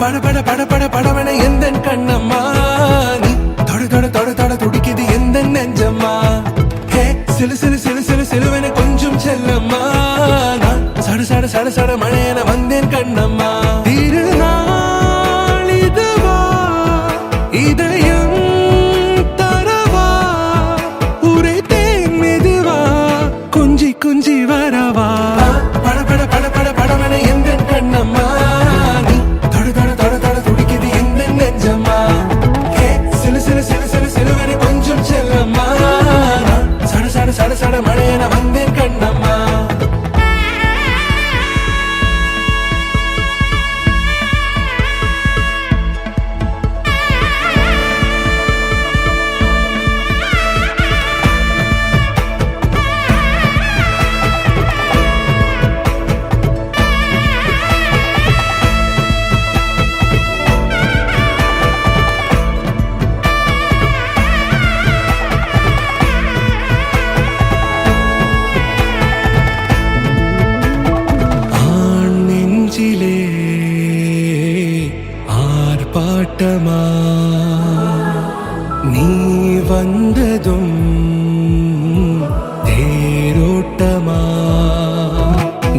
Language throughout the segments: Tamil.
பட பட பட பட படவன எந்த கண்ணம்மா நீ தொட தொட தொட தொட துடிக்குது எந்த நெஞ்சம்மா ஹே சிலு சிலு சிலு சிலு சிலுவன கொஞ்சம் செல்லம்மா நான் சட சட சட சட மழையன வந்தேன் கண்ணம்மா திருநாள் இதுவா இதயம் தரவா உரைத்தேன் மெதுவா கொஞ்சி கொஞ்சி வரவா பட பட பட பட படவன எந்த கண்ணம்மா நீ தொட தொட தொட தொட துடிக்குது எந்த நெஞ்சம்மா ஹே சிலு சிலு சிலு சிலு சிலுவன கொஞ்சம் செல்லம்மா நான் சட சட சட சட மழையன வந்தேன் கண்ணம்மா ஆர்ப்பாட்டமா நீ வந்ததும் தேரோட்டமா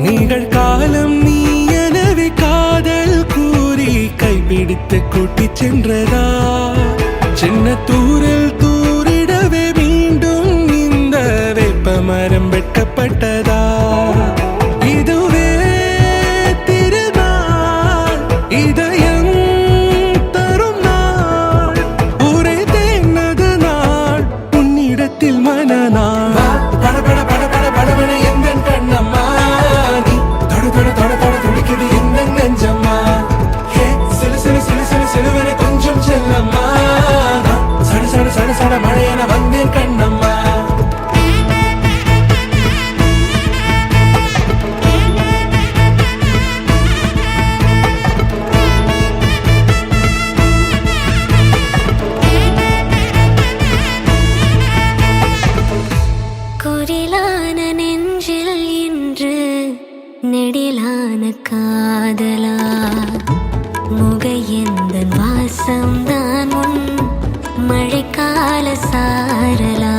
நிகழ்காலம் நீ எனவே காதல் கூறி கைப்பிடித்து கூட்டி சென்றதா சின்ன தூரல் தூரிடவே மீண்டும் இந்த வேப்ப மரம் வெட்கப்பட்டதா இதுவே திருநாள் இதயம் தரும் நாள் ஒரே தேனது நாள் உன்னிடத்தில் மனநாள் பட பட பட பட படவன எந்த கண்ணம்மா நீ தொட தொட தொட தொட துடிக்குது எந்த நெஞ்சம்மா ஹே சிலு சிலு சிலு சிலு சிலுவன கொஞ்சம் செல்லம்மா சட சட சட சட மழையன வந்தேன் கண்ணம்மா குரிலான நெஞ்சில் இன்று நெடிலான காதலா முகையெந்த வாசம்தான் உன் மழைக்கால சாரலா